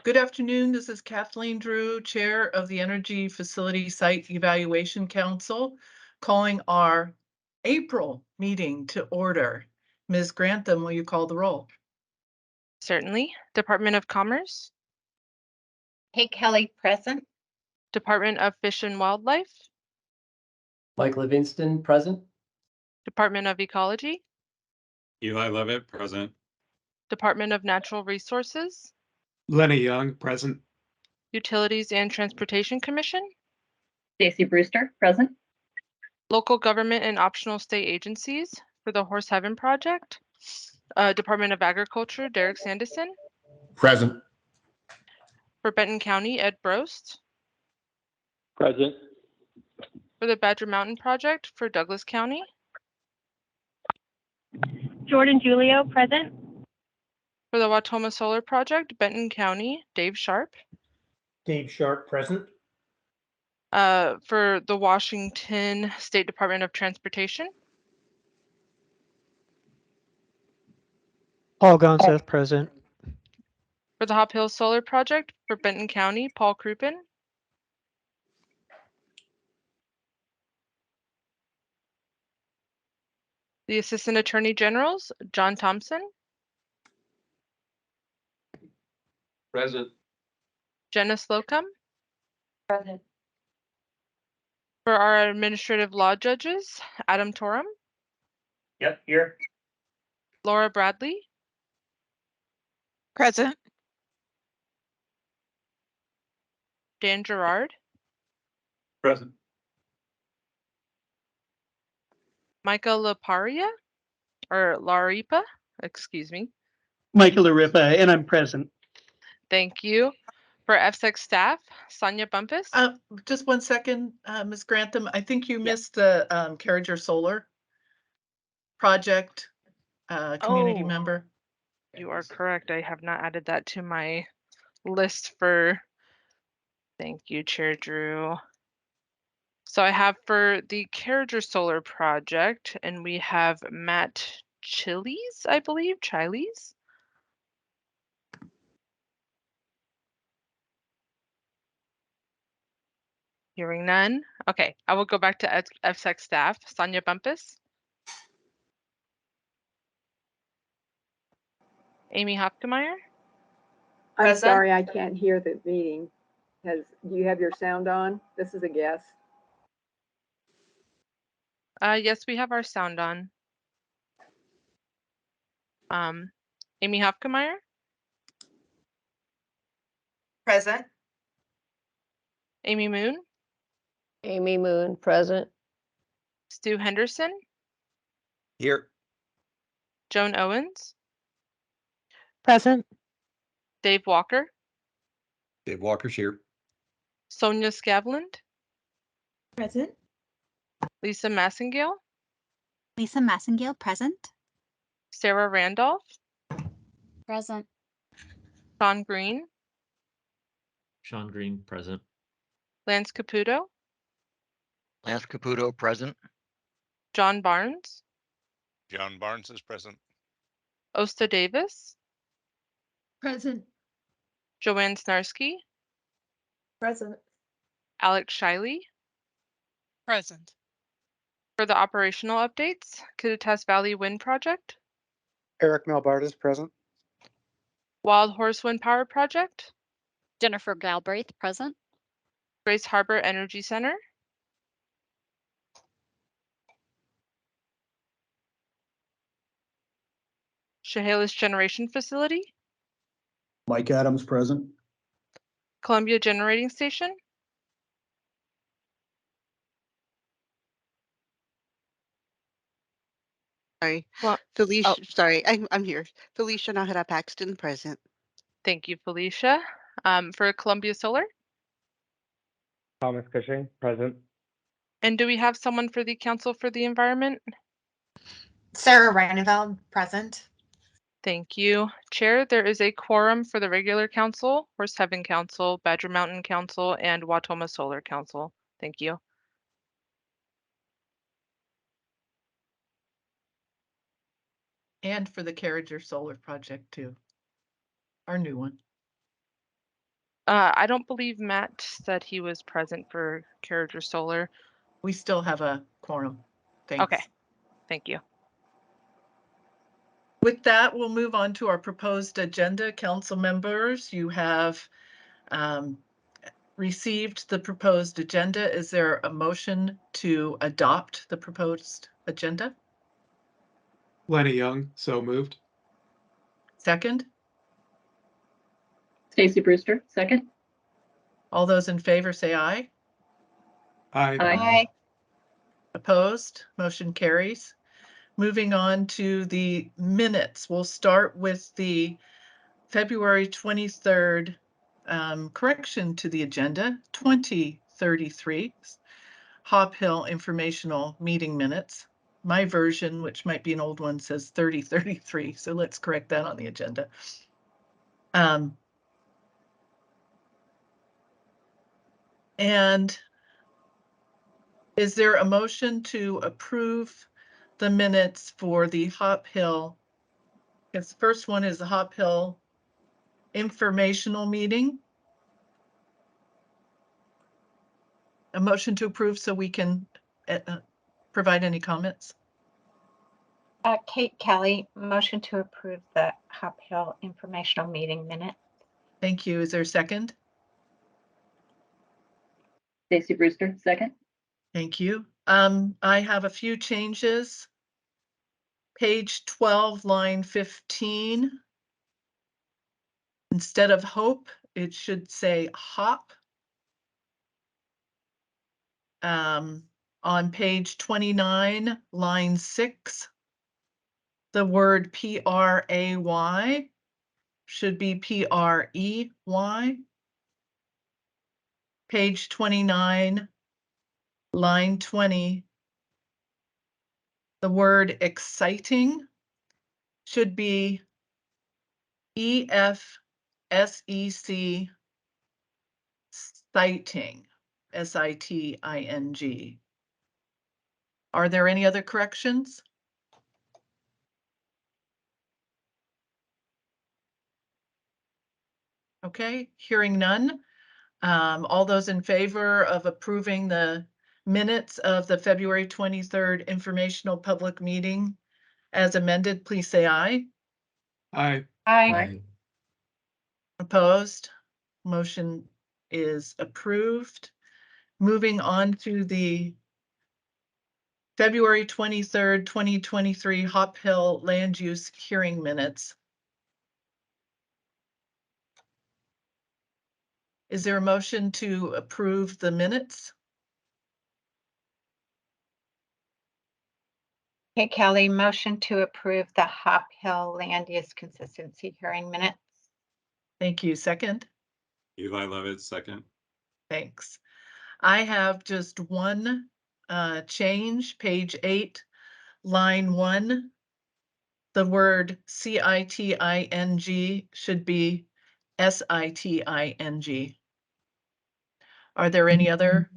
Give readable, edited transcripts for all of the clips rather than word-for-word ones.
Good afternoon. This is Kathleen Drew, Chair of the Energy Facility Site Evaluation Council, calling our April meeting to order. Ms. Grantham, will you call the roll? Certainly. Department of Commerce, Kate Kelly, present. Department of Fish and Wildlife, Mike Livingston, present. Department of Ecology, Eli Levitt, present. Department of Natural Resources, Lenny Young, present. Utilities and Transportation Commission, Stacy Brewster, present. Local Government and Optional State Agencies for the Horse Heaven Project, Department of Agriculture, Derek Sanderson, Present. for Benton County, Ed Brost, Present. for the Badger Mountain Project for Douglas County, Jordan Julio, present. for the Watoma Solar Project, Benton County, Dave Sharp, Dave Sharp, present. for the Washington State Department of Transportation, Paul Gonsalves, present. for the Hop Hill Solar Project for Benton County, Paul Crouppen, the Assistant Attorney Generals, John Thompson, Present. Jenna Slocum, Present. for our Administrative Law Judges, Adam Torum, Yep, here. Laura Bradley, Present. Dan Gerard, Present. Micah Laparia, or Laripa, excuse me. Michael Laripa, and I'm present. Thank you. For EFSEC staff, Sonia Bumpus. Just 1 second, Ms. Grantham. I think you missed the Carriger Solar Project community member. You are correct. I have not added that to my list for, thank you, Chair Drew. So I have for the Carriger Solar Project, and we have Matt Chiles, I believe, Chiles. Hearing none. Okay, I will go back to EFSEC staff. Sonia Bumpus. Amy Hopkemeyer. I'm Present. sorry, I can't hear the meeting. Do you have your sound on? This is a guess. Yes, we have our sound on. Amy Hopkemeyer. Present. Amy Moon. Amy Moon, present. Stu Henderson. Here. Joan Owens. Present. Dave Walker. Dave Walker's here. Sonia Scavland. Present. Lisa Massengale. Lisa Massengale, present. Sarah Randolph. Present. Sean Green. Sean Green, present. Lance Caputo. Lance Caputo, present. John Barnes. John Barnes is present. Osta Davis. Present. Joanne Snarsky. Present. Alex Shiley. Present. For the operational updates, Kittitas Valley Wind Project. Eric Malbardas, present. Wild Horse Wind Power Project. Jennifer Galbraith, present. Grace Harbor Energy Center. Chehalis Generation Facility. Mike Adams, present. Columbia Generating Station. Sorry, Well, Felicia. Sorry, I'm here. Felicia Nahara Paxton, present. thank you, Felicia. For Columbia Solar. Thomas Cushing, present. And do we have someone for the Council for the Environment? Sarah Reineveld, present. Thank you, Chair. There is a quorum for the regular council, Horse Heaven Council, Badger Mountain Council, and Watoma Solar Council. Thank you. And for the Carriger Solar Project too. Our new one. I don't believe Matt said he was present for Carriager Solar. We still have a quorum. Thanks. Okay, thank you. With that, we'll move on to our proposed agenda. Council members, you have received the proposed agenda. Is there a motion to adopt the proposed agenda? Lenny Young, so moved. Second? Stacy Brewster, second. All those in favor say aye. Aye. Aye. Opposed? Motion carries. Moving on to the minutes. We'll start with the February 23rd correction to the agenda, 2033 Hop Hill informational meeting minutes. My version, which might be an old one, says 3033, so let's correct that on the agenda. And is there a motion to approve the minutes for the Hop Hill? Yes, the first one is the Hop Hill informational meeting. A motion to approve so we can provide any comments. Kate Kelly, motion to approve the Hop Hill informational meeting minute. Thank you. Is there a second? Stacy Brewster, second. Thank you. I have a few changes. Page 12, line 15. Instead of hope, it should say hop. On page 29, line 6, the word P-R-A-Y should be P-R-E-Y. Page 29, line 20, the word exciting should be E-F-S-E-C citing, S-I-T-I-N-G. Are there any other corrections? Okay, hearing none. All those in favor of approving the minutes of the February 23rd informational public meeting as amended, please say aye. Aye. Aye. Opposed? Motion is approved. Moving on to the February 23rd, 2023 Hop Hill land use hearing minutes. Is there a motion to approve the minutes? Kate Kelly, motion to approve the Hop Hill land use consistency hearing minutes. Thank you. Second? Eli Levitt, second. Thanks. I have just one change, page 8, line 1. The word C-I-T-I-N-G should be S-I-T-I-N-G. Are there any other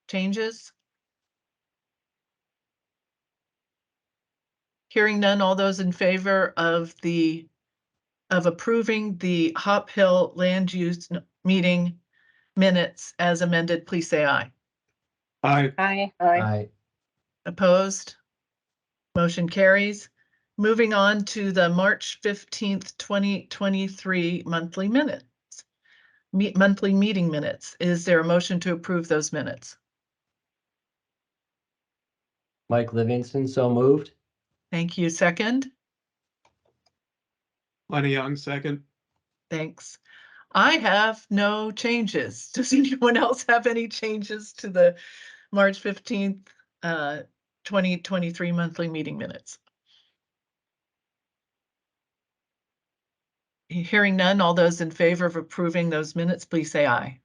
changes? Hearing none, all those in favor of approving the Hop Hill land use meeting minutes as amended, please say aye. Aye. Aye. Aye. Opposed? Motion carries. Moving on to the March 15th, 2023 monthly minutes. Monthly meeting minutes. Is there a motion to approve those minutes? Mike Livingston, so moved. Thank you. Second? Lenny Young, second. Thanks. I have no changes. Does anyone else have any changes to the March 15th, 2023 monthly meeting minutes? Hearing none, all those in favor of approving those minutes, please say aye.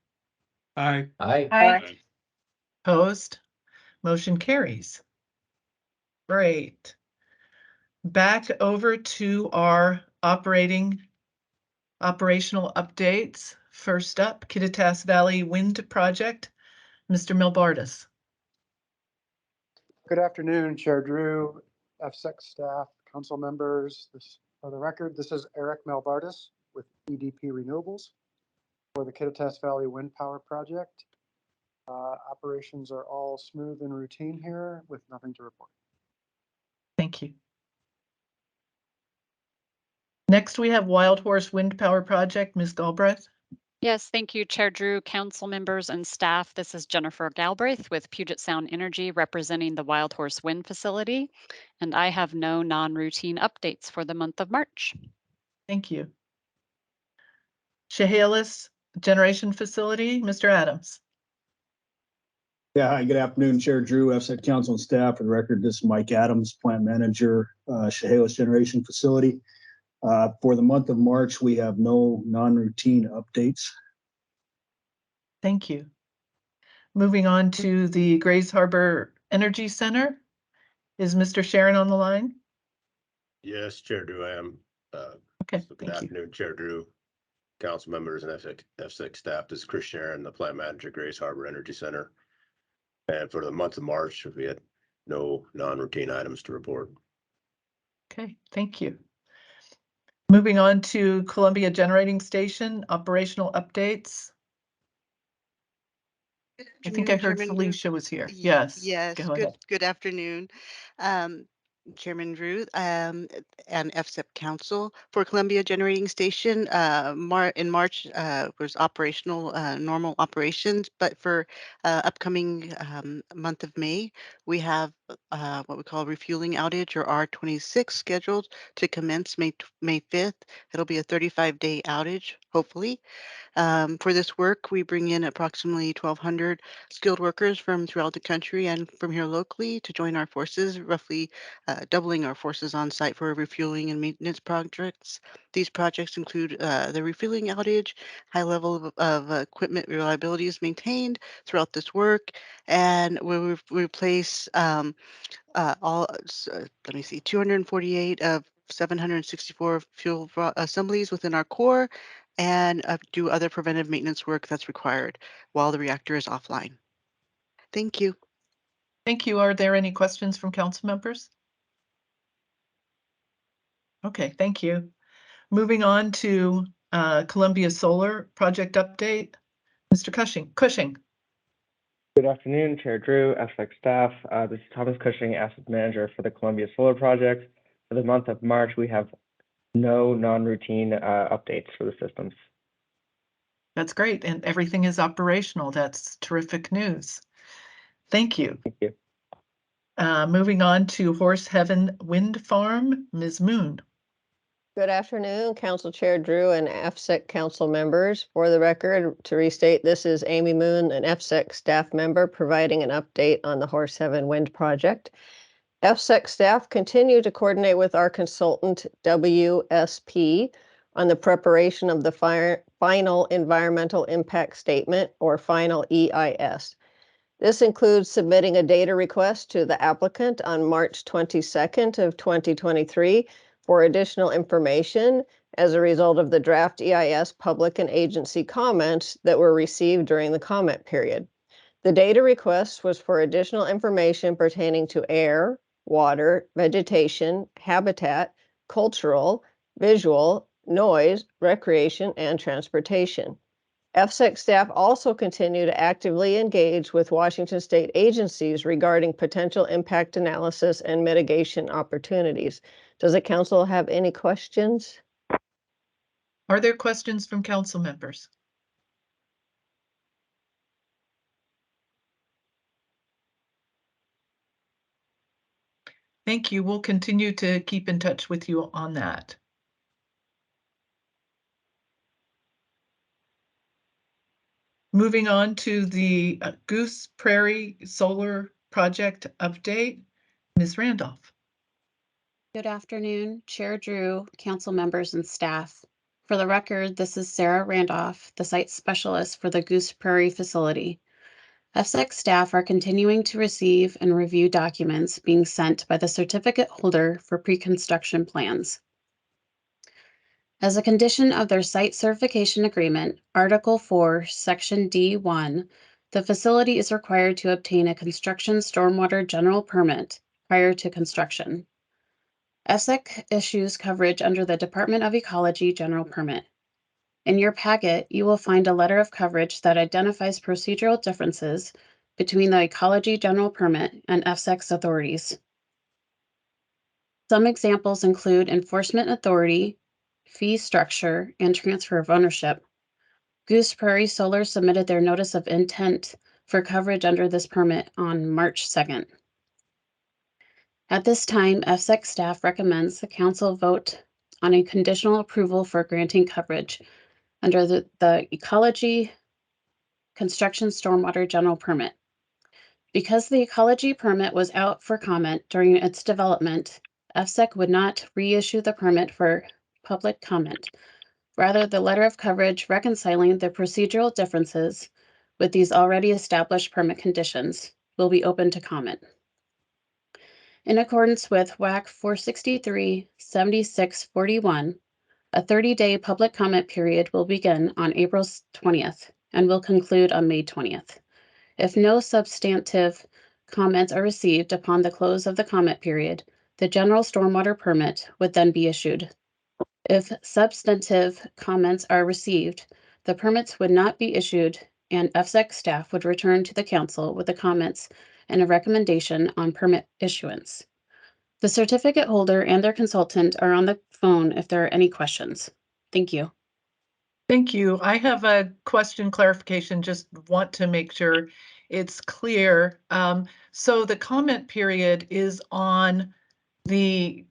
Aye. Aye. Aye. Opposed? Motion carries. Great. Back over to our operational updates. First up, Kittitas Valley Wind Project. Mr. Milbardis. Good afternoon, Chair Drew, EFSEC staff, council members. For the record, this is Eric Melbardis with EDP Renewables. for the Kittitas Valley Wind Power Project. Operations are all smooth and routine here with nothing to report. Thank you. Next, we have Wild Horse Wind Power Project. Ms. Galbraith. Yes, thank you, Chair Drew, council members, and staff. This is Jennifer Galbraith with Puget Sound Energy representing the Wild Horse Wind Facility, and I have no non-routine updates for the month of March. Thank you. Chehalis Generation Facility, Mr. Adams. Yeah, hi, good afternoon, Chair Drew, EFSEC Council and staff. For the record, this is Mike Adams, Plant Manager, Chehalis Generation Facility. For the month of March, we have no non-routine updates. Thank you. Moving on to the Grays Harbor Energy Center. Is Mr. Sharon on the line? Yes, Chair Drew, I am. Okay, Good thank you. afternoon, Chair Drew, council members and EFSEC staff. This is Chris Sharon, the Plant Manager, Grays Harbor Energy Center. And for the month of March, we had no non-routine items to report. Okay, thank you. Moving on to Columbia Generating Station, operational updates. I think I heard Chairman Drew. Felicia was here. Yes. Yes, Go ahead. good afternoon. Chairman Drew, and FSEP Council for Columbia Generating Station. In March was operational, normal operations, but for upcoming month of May, we have what we call refueling outage, or R26, scheduled to commence May 5th. It'll be a 35-day outage, hopefully. For this work, we bring in approximately 1,200 skilled workers from throughout the country and from here locally to join our forces, roughly doubling our forces on site for refueling and maintenance projects. These projects include the refueling outage, high level of equipment reliability is maintained throughout this work, and we replace let me see, 248 of 764 fuel assemblies within our core, and do other preventive maintenance work that's required while the reactor is offline. Thank you. Thank you. Are there any questions from council members? Okay, thank you. Moving on to Columbia Solar Project update. Mr. Cushing. Good afternoon, Chair Drew, EFSEC staff. This is Thomas Cushing, Asset Manager for the Columbia Solar Project. For the month of March, we have no non-routine updates for the systems. That's great, and everything is operational. That's terrific news. Thank you. Thank you. Moving on to Horse Heaven Wind Farm, Ms. Moon. Good afternoon, Council Chair Drew and EFSEC council members. For the record, to restate, this is Amy Moon, an EFSEC staff member, providing an update on the Horse Heaven Wind Project. EFSEC staff continue to coordinate with our consultant, WSP, on the preparation of the final Environmental Impact Statement, or final EIS. This includes submitting a data request to the applicant on March 22nd of 2023 for additional information as a result of the draft EIS public and agency comments that were received during the comment period. The data request was for additional information pertaining to air, water, vegetation, habitat, cultural, visual, noise, recreation, and transportation. EFSEC staff also continue to actively engage with Washington state agencies regarding potential impact analysis and mitigation opportunities. Does the council have any questions? Are there questions from council members? Thank you. We'll continue to keep in touch with you on that. Moving on to the Goose Prairie Solar Project update, Ms. Randolph. Good afternoon, Chair Drew, council members, and staff. For the record, this is Sarah Randolph, the site specialist for the Goose Prairie facility. EFSEC staff are continuing to receive and review documents being sent by the certificate holder for pre-construction plans. As a condition of their site certification agreement, Article 4, Section D1, the facility is required to obtain a construction stormwater general permit prior to construction. EFSEC issues coverage under the Department of Ecology general permit. In your packet, you will find a letter of coverage that identifies procedural differences between the Ecology General Permit and EFSEC's authorities. Some examples include enforcement authority, fee structure, and transfer of ownership. Goose Prairie Solar submitted their notice of intent for coverage under this permit on March 2nd. At this time, EFSEC staff recommends the council vote on a conditional approval for granting coverage under the Ecology Construction Stormwater General Permit. Because the ecology permit was out for comment during its development, EFSEC would not reissue the permit for public comment. Rather, the letter of coverage reconciling the procedural differences with these already established permit conditions will be open to comment. In accordance with WAC 463-7641, a 30-day public comment period will begin on April 20th and will conclude on May 20th. If no substantive comments are received upon the close of the comment period, the general stormwater permit would then be issued. If substantive comments are received, the permits would not be issued and EFSEC staff would return to the council with the comments and a recommendation on permit issuance. The certificate holder and their consultant are on the phone if there are any questions. Thank you. Thank you. I have a question clarification, just want to make sure it's clear. So the comment period is on the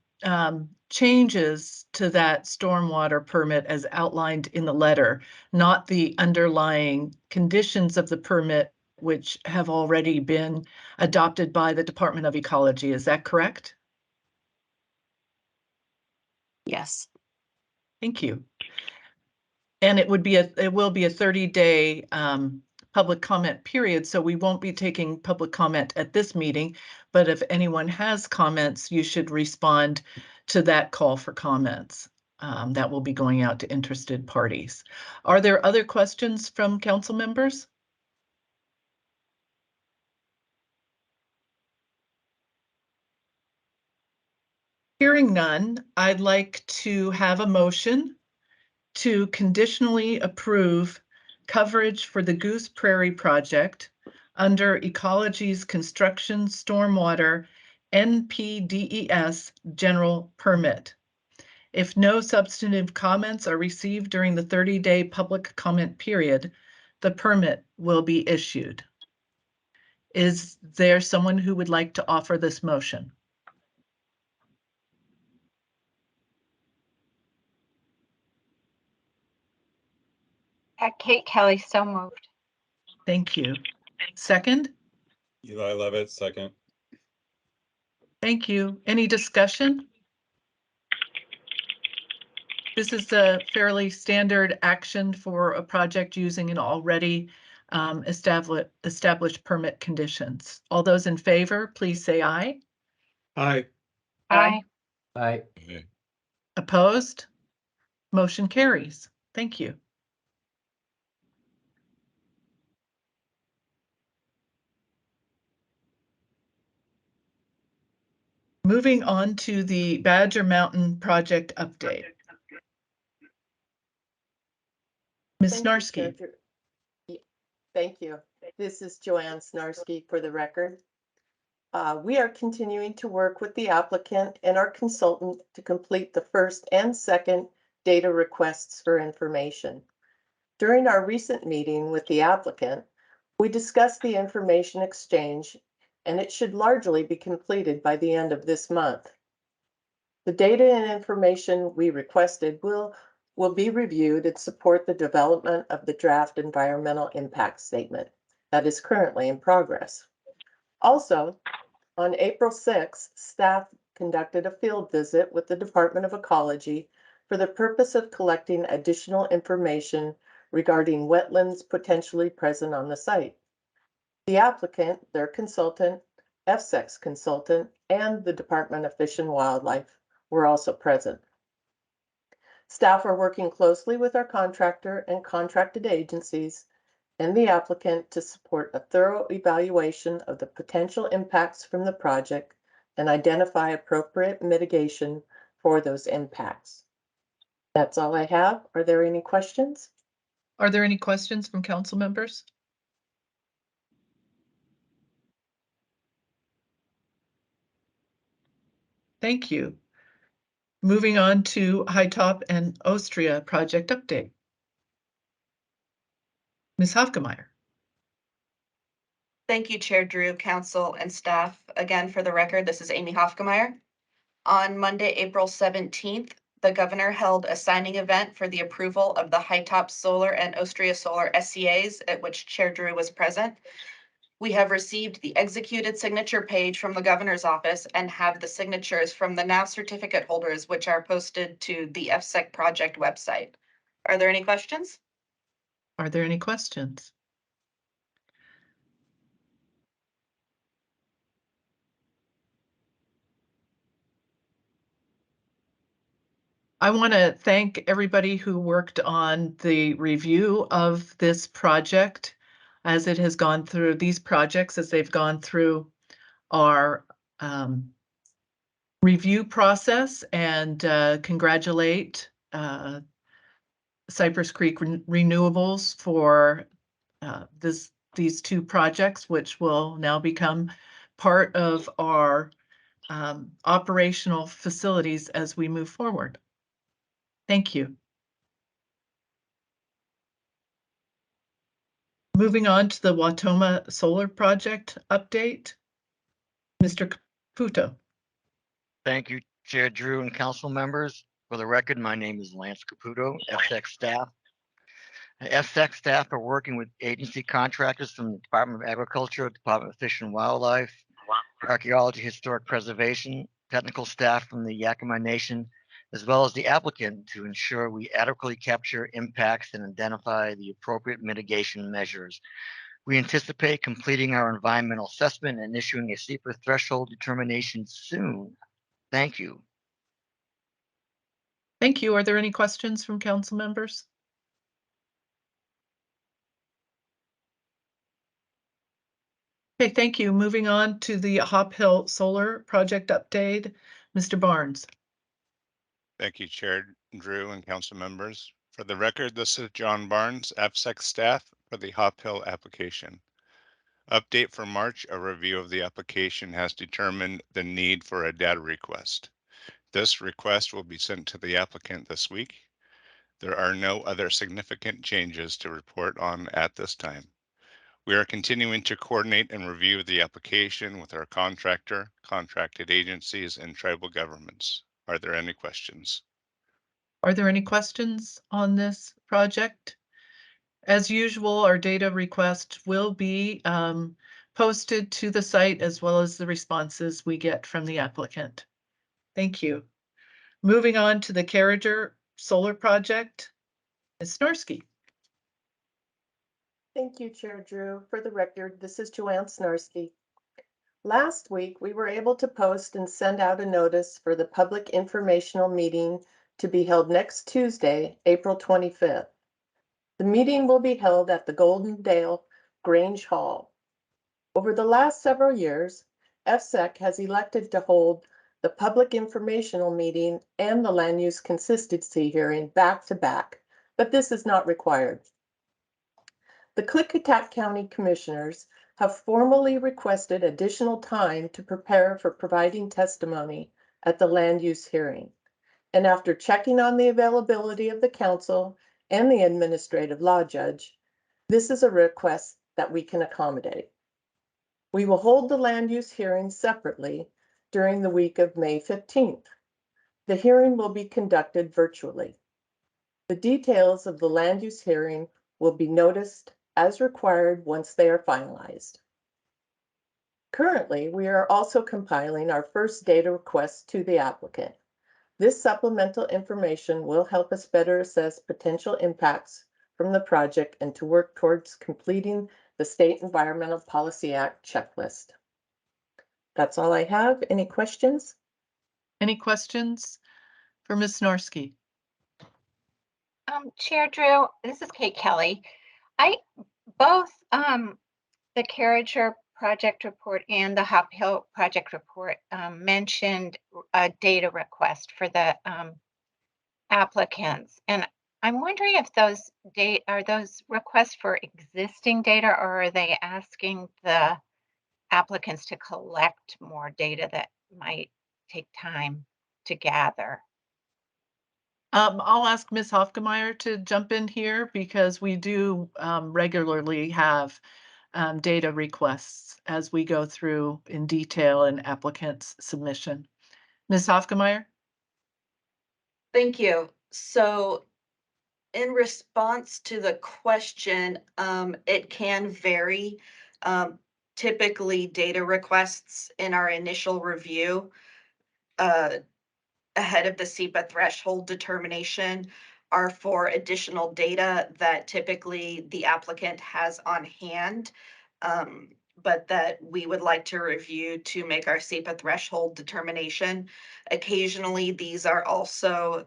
changes to that stormwater permit as outlined in the letter, not the underlying conditions of the permit, which have already been adopted by the Department of Ecology. Is that correct? Yes. Thank you. And it will be a 30-day public comment period, so we won't be taking public comment at this meeting, but if anyone has comments, you should respond to that call for comments. That will be going out to interested parties. Are there other questions from council members? Hearing none, I'd like to have a motion to conditionally approve coverage for the Goose Prairie project under Ecology's Construction Stormwater NPDES General Permit. If no substantive comments are received during the 30-day public comment period, the permit will be issued. Is there someone who would like to offer this motion? Kate Kelly, so moved. Thank you. Second? Eli Levitt, second. Thank you. Any discussion? This is a fairly standard action for a project using an already established permit conditions. All those in favor, please say aye. Aye. Aye. Aye. Opposed? Motion carries. Thank you. Moving on to the Badger Mountain project update. Ms. Snarsky. Thank you. This is Joanne Snarsky for the record. We are continuing to work with the applicant and our consultant to complete the first and second data requests for information. During our recent meeting with the applicant, we discussed the information exchange, and it should largely be completed by the end of this month. The data and information we requested will be reviewed and support the development of the draft environmental impact statement that is currently in progress. Also, on April 6th, staff conducted a field visit with the Department of Ecology for the purpose of collecting additional information regarding wetlands potentially present on the site. The applicant, their consultant, EFSEC's consultant, and the Department of Fish and Wildlife were also present. Staff are working closely with our contractor and contracted agencies and the applicant to support a thorough evaluation of the potential impacts from the project and identify appropriate mitigation for those impacts. That's all I have. Are there any questions? Are there any questions from council members? Thank you. Moving on to High Top and Austria project update. Ms. Hofkemeyer. Thank you, Chair Drew, Council, and staff. Again, for the record, this is Amy Hofkemeyer. On Monday, April 17th, the governor held a signing event for the approval of the High Top Solar and Austria Solar SCAs, at which Chair Drew was present. We have received the executed signature page from the governor's office and have the signatures from the NAV certificate holders, which are posted to the EFSEC project website. Are there any questions? Are there any questions? I want to thank everybody who worked on the review of this project as it has gone through these projects, as they've gone through our review process, and congratulate Cypress Creek Renewables for these two projects, which will now become part of our operational facilities as we move forward. Thank you. Moving on to the Watoma Solar Project update, Mr. Caputo. Thank you, Chair Drew and council members. For the record, my name is Lance Caputo, EFSEC staff. EFSEC staff are working with agency contractors from the Department of Agriculture, Department of Fish and Wildlife, Archaeology, Historic Preservation, technical staff from the Yakima Nation, as well as the applicant to ensure we adequately capture impacts and identify the appropriate mitigation measures. We anticipate completing our environmental assessment and issuing a SEPA threshold determination soon. Thank you. Thank you. Are there any questions from council members? Okay, thank you. Moving on to the Hop Hill Solar Project update, Mr. Barnes. Thank you, Chair Drew and council members. For the record, this is John Barnes, EFSEC staff for the Hop Hill application. Update for March, a review of the application has determined the need for a data request. This request will be sent to the applicant this week. There are no other significant changes to report on at this time. We are continuing to coordinate and review the application with our contractor, contracted agencies, and tribal governments. Are there any questions? Are there any questions on this project? As usual, our data request will be posted to the site as well as the responses we get from the applicant. Thank you. Moving on to the Carriger Solar Project, Ms. Snarsky. Thank you, Chair Drew. For the record, this is Joanne Snarsky. Last week, we were able to post and send out a notice for the public informational meeting to be held next Tuesday, April 25th. The meeting will be held at the Golden Dale Grange Hall. Over the last several years, EFSEC has elected to hold the public informational meeting and the land use consistency hearing back to back, but this is not required. The Klickitat County Commissioners have formally requested additional time to prepare for providing testimony at the land use hearing. And after checking on the availability of the council and the administrative law judge, this is a request that we can accommodate. We will hold the land use hearing separately during the week of May 15th. The hearing will be conducted virtually. The details of the land use hearing will be noticed as required once they are finalized. Currently, we are also compiling our first data request to the applicant. This supplemental information will help us better assess potential impacts from the project and to work towards completing the State Environmental Policy Act checklist. That's all I have. Any questions? Any questions for Ms. Snarsky? Chair Drew, this is Kate Kelly. Both the Carriger project report and the Hop Hill project report mentioned a data request for the applicants, and I'm wondering if those are those requests for existing data, or are they asking the applicants to collect more data that might take time to gather? I'll ask Ms. Hofkemeyer to jump in here because we do regularly have data requests as we go through in detail an applicant's submission. Ms. Hofkemeyer? Thank you. So in response to the question, it can vary. Typically, data requests in our initial review uh, ahead of the SEPA threshold determination are for additional data that typically the applicant has on hand, but that we would like to review to make our SEPA threshold determination. Occasionally, these are also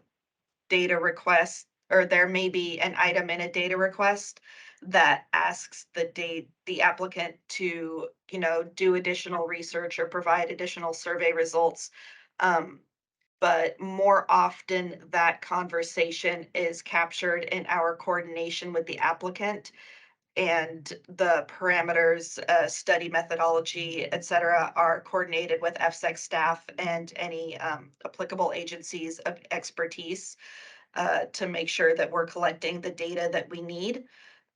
data requests, or there may be an item in a data request that asks the applicant to, do additional research or provide additional survey results. But more often that conversation is captured in our coordination with the applicant, and the parameters, study methodology, et cetera, are coordinated with EFSEC staff and any applicable agencies of expertise to make sure that we're collecting the data that we need.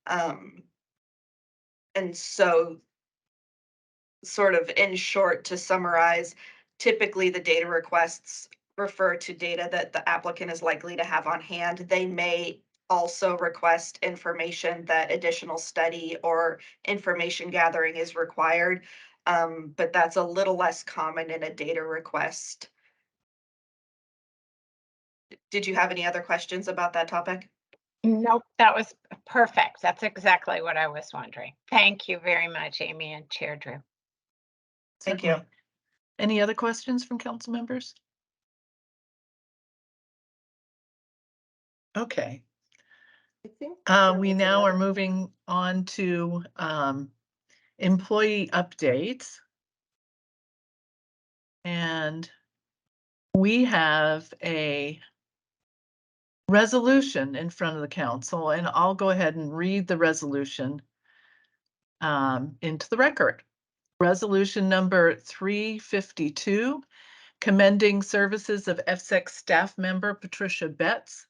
And so, sort of in short, to summarize, typically the data requests refer to data that the applicant is likely to have on hand. They may also request information that additional study or information gathering is required, but that's a little less common in a data request. Did you have any other questions about that topic? Nope, that was perfect. That's exactly what I was wondering. Thank you very much, Amy and Chair Drew. Thank you. Any other questions from council members? Okay. I think we now are moving on to employee updates. And we have a resolution in front of the council, and I'll go ahead and read the resolution into the record. Resolution number 352, commending services of EFSEC staff member Patricia Betts.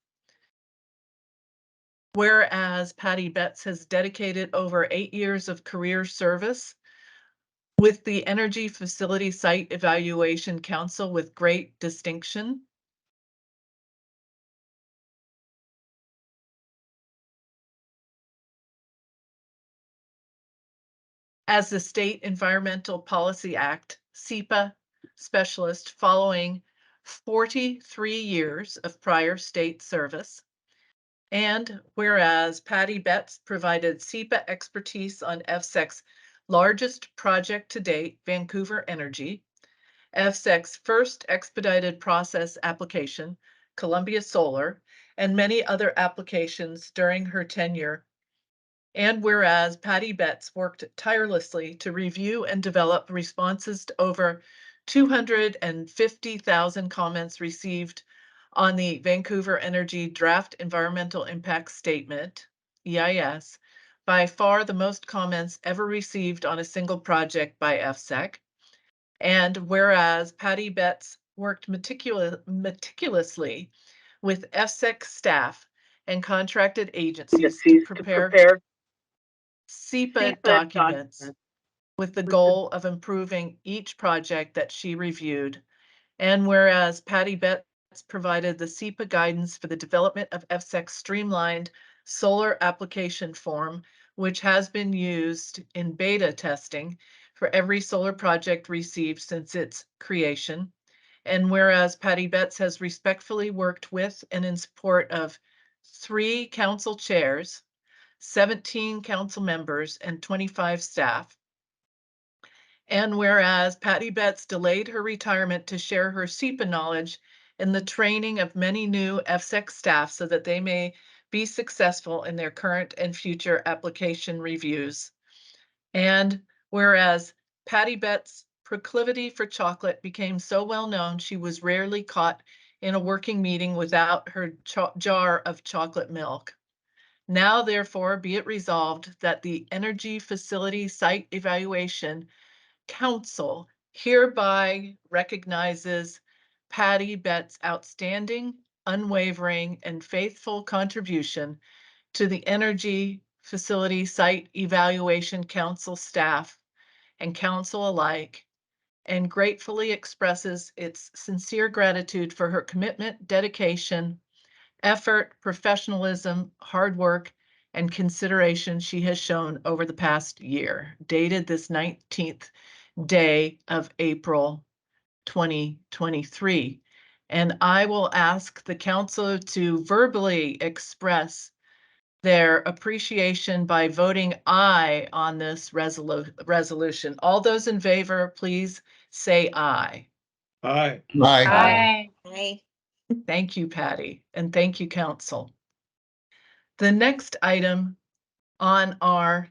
Whereas Patty Betts has dedicated over 8 years of career service with the Energy Facility Site Evaluation Council with great distinction. As the State Environmental Policy Act, SEPA specialist following 43 years of prior state service. And whereas Patty Betts provided SEPA expertise on EFSEC's largest project to date, Vancouver Energy, EFSEC's first expedited process application, Columbia Solar, and many other applications during her tenure. And whereas Patty Betts worked tirelessly to review and develop responses to over 250,000 comments received on the Vancouver Energy Draft Environmental Impact Statement, EIS, by far the most comments ever received on a single project by EFSEC. And whereas Patty Betts worked meticulously with EFSEC staff and contracted agencies to prepare SEPA documents with the goal of improving each project that she reviewed. And whereas Patty Betts provided the SEPA guidance for the development of EFSEC's streamlined solar application form, which has been used in beta testing for every solar project received since its creation. And whereas Patty Betts has respectfully worked with and in support of 3 council chairs, 17 council members, and 25 staff. And whereas Patty Betts delayed her retirement to share her SEPA knowledge in the training of many new EFSEC staff so that they may be successful in their current and future application reviews. And whereas Patty Betts' proclivity for chocolate became so well known, she was rarely caught in a working meeting without her jar of chocolate milk. Now, therefore, be it resolved that the Energy Facility Site Evaluation Council hereby recognizes Patty Bett's outstanding, unwavering, and faithful contribution to the Energy Facility Site Evaluation Council staff and council alike, and gratefully expresses its sincere gratitude for her commitment, dedication, effort, professionalism, hard work, and consideration she has shown over the past year, dated this 19th day of April 2023. And I will ask the council to verbally express their appreciation by voting aye on this resolution. All those in favor, please say aye. Aye. Aye. Aye. Thank you, Patty, and thank you, council. The next item on our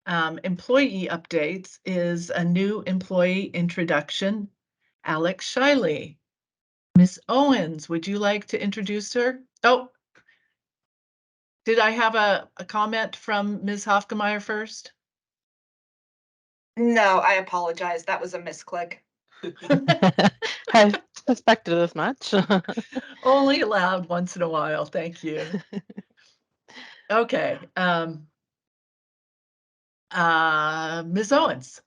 employee updates is a new employee introduction, Alex Shiley. Ms. Owens, would you like to introduce her? Oh, did I have a comment from Ms. Hofgemeyer first? No, I apologize. That was a misclick. I suspected as much. Only allowed once in a while, thank you. Okay, Ms. Owens.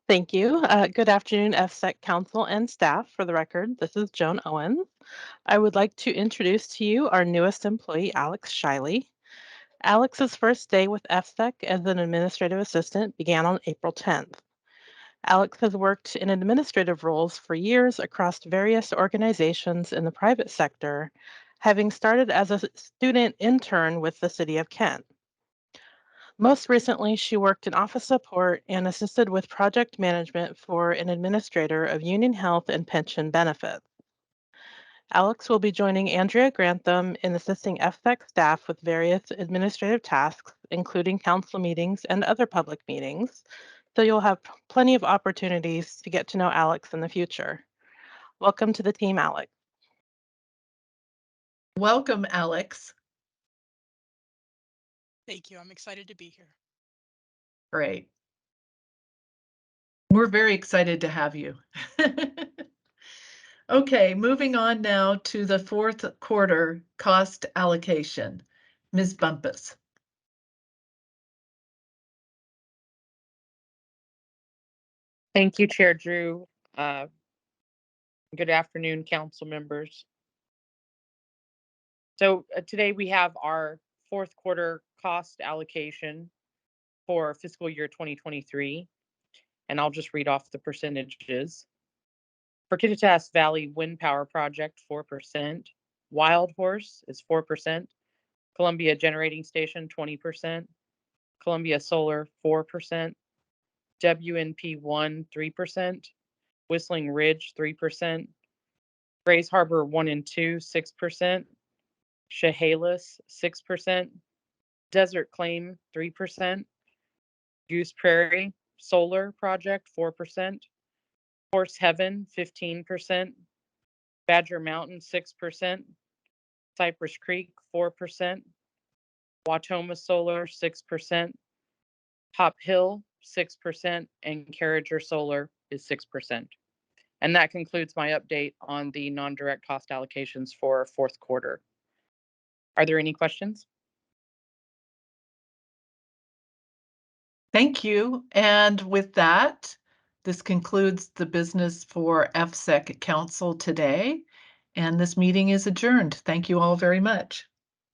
Thank you. Good afternoon, EFSEC Council and staff. For the record, this is Joan Owens. I would like to introduce to you our newest employee, Alex Shiley. Alex's first day with EFSEC as an administrative assistant began on April 10th. Alex has worked in administrative roles for years across various organizations in the private sector, having started as a student intern with the City of Kent. Most recently, she worked in office support and assisted with project management for an administrator of Union Health and Pension Benefits. Alex will be joining Andrea Grantham in assisting EFSEC staff with various administrative tasks, including council meetings and other public meetings, so you'll have plenty of opportunities to get to know Alex in the future. Welcome to the team, Alex. Welcome, Alex. Thank you. I'm excited to be here. Great. We're very excited to have you. Okay, moving on now to the fourth quarter cost allocation. Ms. Bumpus. Thank you, Chair Drew. Good afternoon, council members. So today we have our fourth quarter cost allocation for fiscal year 2023, and I'll just read off the percentages. For Kittitas Valley Wind Power Project, 4%. Wild Horse is 4%. Columbia Generating Station, 20%. Columbia Solar, 4%. WNP1, 3%. Whistling Ridge, 3%. Grays Harbor 1 and 2, 6%. Chehalis, 6%. Desert Claim, 3%. Goose Prairie Solar Project, 4%. Horse Heaven, 15%. Badger Mountain, 6%. Cypress Creek, 4%. Watoma Solar, 6%. Hop Hill, 6%. And Carriager Solar is 6%. And that concludes my update on the non-direct cost allocations for fourth quarter. Are there any questions? Thank you. And with that, this concludes the business for EFSEC Council today. And this meeting is adjourned. Thank you all very much.